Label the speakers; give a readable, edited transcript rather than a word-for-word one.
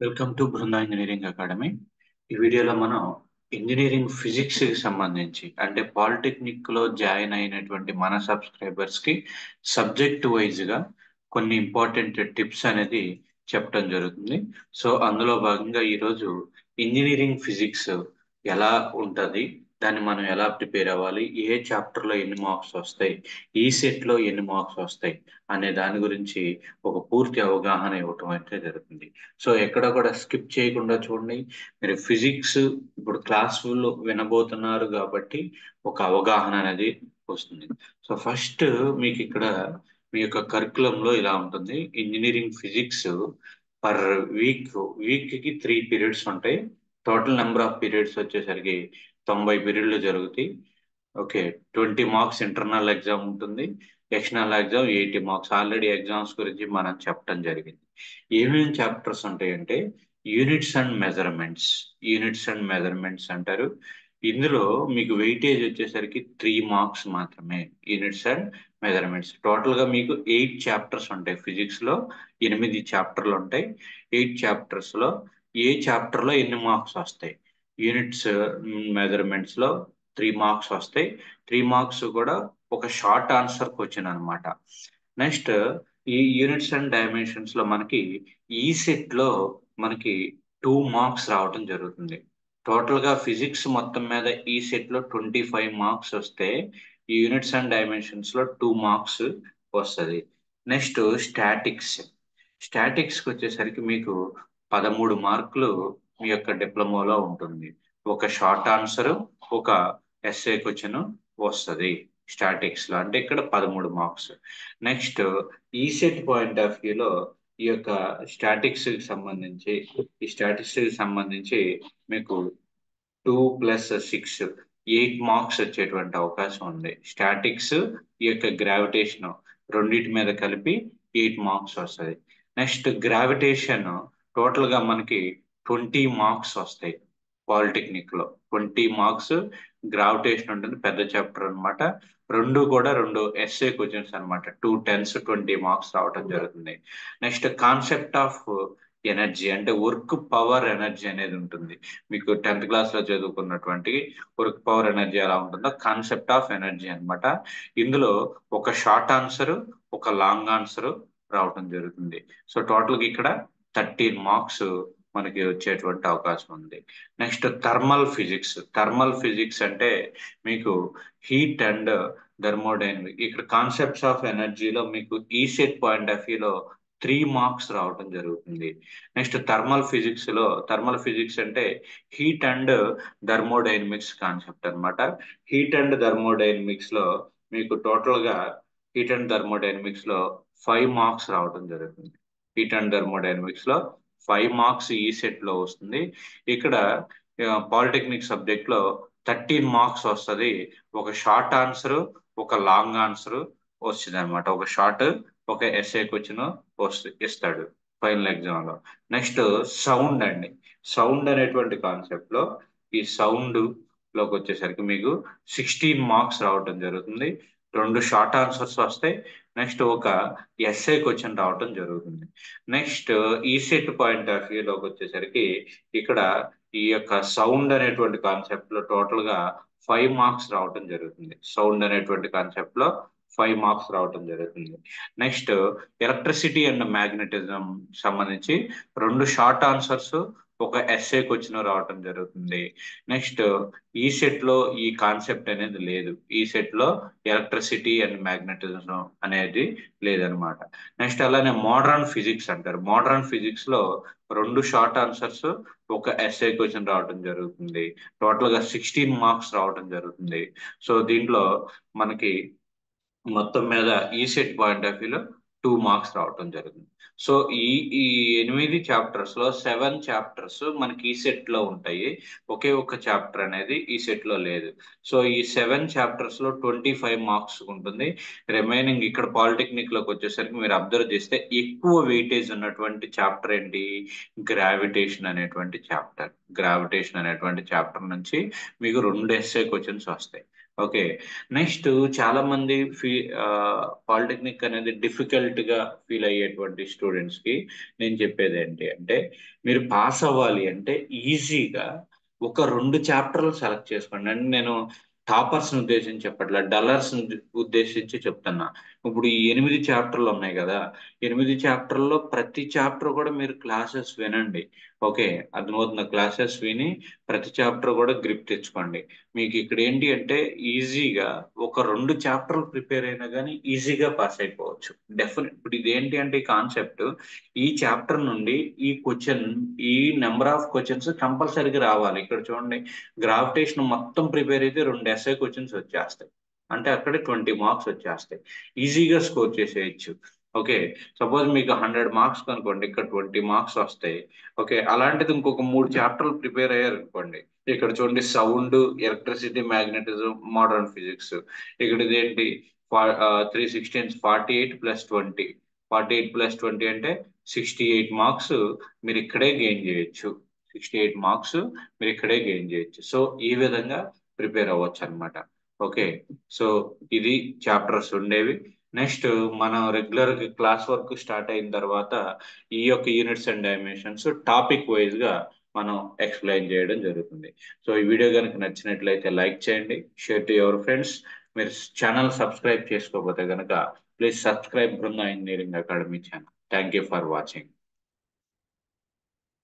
Speaker 1: Welcome to Brinda engineering academy. ఈ వీడియోలో మనం ఇంజనీరింగ్ ఫిజిక్స్ కి సంబంధించి అంటే పాలిటెక్నిక్ లో జాయిన్ అయినటువంటి మన సబ్స్క్రైబర్స్ కి సబ్జెక్ట్ వైజ్ గా కొన్ని ఇంపార్టెంట్ టిప్స్ అనేది చెప్పడం జరుగుతుంది. సో అందులో భాగంగా ఈరోజు ఇంజనీరింగ్ ఫిజిక్స్ ఎలా ఉంటది, దాన్ని మనం ఎలా ప్రిపేర్ అవ్వాలి, ఏ చాప్టర్ లో ఎన్ని మార్క్స్ వస్తాయి, ఈ సెట్ లో ఎన్ని మార్క్స్ వస్తాయి అనే దాని గురించి ఒక పూర్తి అవగాహన ఇవ్వటం అయితే జరుగుతుంది. సో ఎక్కడ కూడా స్కిప్ చేయకుండా చూడండి. మీరు ఫిజిక్స్ ఇప్పుడు క్లాసులో వినబోతున్నారు కాబట్టి ఒక అవగాహన అనేది వస్తుంది. సో ఫస్ట్ మీకు ఇక్కడ మీ యొక్క కరికులంలో ఇలా ఉంటుంది. Engineering physics per week week కి 3 పీరియడ్స్ ఉంటాయి. టోటల్ నెంబర్ ఆఫ్ పీరియడ్స్ వచ్చేసరికి 90 పీరియడ్లు జరుగుతాయి. ఓకే, 20 మార్క్స్ ఇంటర్నల్ ఎగ్జామ్ ఉంటుంది. External exam 80 marks. Already exams గురించి మనం చెప్పడం జరిగింది. ఏమేమి చాప్టర్స్ ఉంటాయంటే యూనిట్స్ అండ్ మెజర్మెంట్స్ అంటారు. ఇందులో మీకు వెయిటేజ్ వచ్చేసరికి 3 మార్క్స్ మాత్రమే. యూనిట్స్ అండ్ మెజర్మెంట్స్ టోటల్ గా మీకు 8 చాప్టర్స్ ఉంటాయి. ఫిజిక్స్ లో 8 చాప్టర్లు ఉంటాయి. 8 చాప్టర్స్ లో ఏ చాప్టర్ లో ఎన్ని మార్క్స్ వస్తాయి? యూనిట్స్ మెజర్మెంట్స్ లో 3 మార్క్స్ వస్తాయి. 3 మార్క్స్ కూడా ఒక షార్ట్ ఆన్సర్ క్వశ్చన్ అన్నమాట. నెక్స్ట్ ఈ యూనిట్స్ అండ్ డైమెన్షన్స్ లో మనకి ఈ సెట్ లో మనకి 2 మార్క్స్ రావడం జరుగుతుంది. టోటల్ గా ఫిజిక్స్ మొత్తం మీద ఈ సెట్ లో 25 మార్క్స్ వస్తే ఈ యూనిట్స్ అండ్ డైమెన్షన్స్ లో 2 మార్క్స్ వస్తుంది. నెక్స్ట్ స్టాటిక్స్ కి వచ్చేసరికి మీకు 13 మార్కులు మీ యొక్క డిప్లొమాలో ఉంటుంది. ఒక షార్ట్ ఆన్సర్, ఒక ఎస్ఏ క్వశ్చన్ వస్తుంది స్టాటిక్స్ లో, అంటే ఇక్కడ 13 మార్క్స్. నెక్స్ట్ ఈ సెట్ పాయింట్ ఆఫ్ వ్యూలో ఈ యొక్క స్టాటిక్స్ కి సంబంధించి మీకు 2+6 8 మార్క్స్ వచ్చేటువంటి అవకాశం ఉంది. స్టాటిక్స్ ఈ యొక్క గ్రావిటేషన్ రెండింటి మీద కలిపి 8 మార్క్స్ వస్తుంది. నెక్స్ట్ గ్రావిటేషన్ టోటల్ గా మనకి 20 మార్క్స్ వస్తాయి. పాలిటెక్నిక్ లో 20 మార్క్స్ గ్రావిటేషన్ ఉంటుంది, పెద్ద చాప్టర్ అన్నమాట. రెండు ఎస్ఏ క్వశ్చన్స్ అన్నమాట. 2 10s 20 మార్క్స్ రావడం జరుగుతుంది. నెక్స్ట్ కాన్సెప్ట్ ఆఫ్ ఎనర్జీ అంటే వర్క్ పవర్ ఎనర్జీ అనేది ఉంటుంది. మీకు 10th క్లాస్ లో చదువుకున్నటువంటి వర్క్ పవర్ ఎనర్జీ ఎలా ఉంటుందో కాన్సెప్ట్ ఆఫ్ ఎనర్జీ అన్నమాట. ఇందులో ఒక షార్ట్ ఆన్సర్, ఒక లాంగ్ ఆన్సర్ రావడం జరుగుతుంది. సో టోటల్ గా ఇక్కడ 13 మార్క్స్ మనకి వచ్చేటువంటి అవకాశం ఉంది. నెక్స్ట్ థర్మల్ ఫిజిక్స్ అంటే మీకు హీట్ అండ్ థర్మోడైనమిక్. ఇక్కడ కాన్సెప్ట్స్ ఆఫ్ ఎనర్జీలో మీకు ఈ సెట్ పాయింట్ ఆఫ్ వ్యూలో 3 మార్క్స్ రావడం జరుగుతుంది. నెక్స్ట్ థర్మల్ ఫిజిక్స్ అంటే హీట్ అండ్ థర్మోడైనమిక్స్ కాన్సెప్ట్ అన్నమాట. హీట్ అండ్ థర్మోడైనమిక్స్ లో మీకు టోటల్ గా హీట్ అండ్ థర్మోడైనమిక్స్ లో 5 మార్క్స్ రావడం జరుగుతుంది. హీట్ అండ్ థర్మోడైనమిక్స్ లో 5 మార్క్స్ ఈ సెట్ లో వస్తుంది. ఇక్కడ పాలిటెక్నిక్ సబ్జెక్ట్ లో 13 మార్క్స్ వస్తుంది. ఒక షార్ట్ ఆన్సర్, ఒక లాంగ్ ఆన్సర్ వస్తుంది అనమాట. ఒక షార్ట్, ఒక ఎస్ఏ క్వశ్చన్ ఇస్తాడు ఫైనల్ ఎగ్జామ్ లో. నెక్స్ట్ సౌండ్ అనేటువంటి కాన్సెప్ట్ లో ఈ సౌండ్ లోకి వచ్చేసరికి మీకు 16 మార్క్స్ రావడం జరుగుతుంది. 2 షార్ట్ ఆన్సర్స్ వస్తాయి. నెక్స్ట్ ఒక ఎస్ఏ క్వశ్చన్ రావడం జరుగుతుంది. నెక్స్ట్ ఈ సెట్ పాయింట్ ఆఫ్ వ్యూలోకి వచ్చేసరికి ఇక్కడ ఈ యొక్క సౌండ్ అనేటువంటి కాన్సెప్ట్ లో టోటల్ గా 5 మార్క్స్ రావడం జరుగుతుంది. సౌండ్ అనేటువంటి కాన్సెప్ట్ లో 5 మార్క్స్ రావడం జరుగుతుంది. నెక్స్ట్ ఎలక్ట్రిసిటీ అండ్ మ్యాగ్నెటిజం సంబంధించి 2 షార్ట్ ఆన్సర్స్, ఒక ఎస్ఏ క్వశ్చన్ రావడం జరుగుతుంది. నెక్స్ట్ ఈ సెట్ లో ఈ కాన్సెప్ట్ అనేది లేదు. ఈ సెట్ లో ఎలక్ట్రిసిటీ అండ్ మ్యాగ్నెటిజం అనేది లేదనమాట. నెక్స్ట్ అలానే మోడర్న్ ఫిజిక్స్ అంటారు. మోడర్న్ ఫిజిక్స్ లో 2 షార్ట్ ఆన్సర్స్, ఒక ఎస్ఏ క్వశ్చన్ రావడం జరుగుతుంది. టోటల్ గా 16 మార్క్స్ రావడం జరుగుతుంది. సో దీంట్లో మనకి మొత్తం మీద ఈ సెట్ పాయింట్ ఆఫ్ వ్యూలో 2 మార్క్స్ రావడం జరుగుతుంది. సో ఈ ఈ 8 చాప్టర్స్ లో 7 చాప్టర్స్ మనకి ఈ సెట్ లో ఉంటాయి. ఒకే ఒక చాప్టర్ అనేది ఈ సెట్ లో లేదు. సో ఈ 7 చాప్టర్స్ లో 25 మార్క్స్ ఉంటుంది. రిమైనింగ్ ఇక్కడ పాలిటెక్నిక్ లోకి వచ్చేసరికి మీరు అబ్జర్వ్ చేస్తే ఎక్కువ వెయిటేజ్ ఉన్నటువంటి చాప్టర్ ఏంటి? గ్రావిటేషన్ అనేటువంటి చాప్టర్ నుంచి మీకు 2 ఎస్ఏ క్వశ్చన్స్ వస్తాయి. ఓకే. నెక్స్ట్ చాలా మంది పాలిటెక్నిక్ అనేది డిఫికల్ట్ గా ఫీల్ అయ్యేటువంటి స్టూడెంట్స్ కి నేను చెప్పేది ఏంటి అంటే, మీరు పాస్ అవ్వాలి అంటే ఈజీగా ఒక 2 చాప్టర్లు సెలెక్ట్ చేసుకోండి. అంటే నేను టాపర్స్ ఉద్దేశించి చెప్పట్లా, డల్లర్స్ ఉద్దేశించి చెప్తున్నా. ఇప్పుడు ఈ 8 చాప్టర్లు ఉన్నాయి కదా, 8 చాప్టర్లో ప్రతి చాప్టర్ కూడా మీరు క్లాసెస్ వినండి. ఓకే, అర్థమవుతున్న క్లాసెస్ విని ప్రతి చాప్టర్ కూడా గ్రిప్ తెచ్చుకోండి. మీకు ఇక్కడ ఏంటి అంటే ఈజీగా ఒక 2 చాప్టర్లు ప్రిపేర్ అయినా కానీ ఈజీగా పాస్ అయిపోవచ్చు. డెఫినెట్ ఇప్పుడు ఇది ఏంటి అంటే ఈ కాన్సెప్ట్, ఈ చాప్టర్ నుండి ఈ క్వశ్చన్, ఈ నెంబర్ ఆఫ్ క్వశ్చన్స్ కంపల్సరీగా రావాలి. ఇక్కడ చూడండి, గ్రావిటేషన్ మొత్తం ప్రిపేర్ అయితే 2 essay క్వశ్చన్స్ వచ్చేస్తాయి. అంటే అక్కడ 20 మార్క్స్ వచ్చేస్తాయి. ఈజీగా స్కోర్ చేసేయచ్చు. ఓకే, సపోజ్ మీకు 100 మార్క్స్ అనుకోండి, ఇక్కడ 20 మార్క్స్ వస్తాయి. ఓకే, అలాంటిది ఇంకొక 3 చాప్టర్లు ప్రిపేర్ అయ్యారు అనుకోండి, ఇక్కడ చూడండి sound, electricity, magnetism, modern physics. ఇక్కడ ఇదేంటి 3 16 48 + 20, 48 + 20 అంటే 68 మార్క్స్ మీరు ఇక్కడే గెయిన్ చేయొచ్చు. 68 మార్క్స్ మీరు ఇక్కడే గెయిన్ చేయొచ్చు. సో ఈ విధంగా ప్రిపేర్ అవ్వచ్చు అనమాట. ఓకే, సో ఇది చాప్టర్స్ ఉండేవి. నెక్స్ట్ మనం రెగ్యులర్ క్లాస్ వర్క్ స్టార్ట్ అయిన తర్వాత ఈ యొక్క units and dimensions topic wise గా మనం ఎక్స్ప్లెయిన్ చేయడం జరుగుతుంది. సో ఈ వీడియో కనుక నచ్చినట్లయితే లైక్ చేయండి, షేర్ టు యువర్ ఫ్రెండ్స్. మీరు ఛానల్ సబ్స్క్రైబ్ చేసుకోకపోతే కనుక please subscribe Brinda engineering academy channel. Thank you for watching.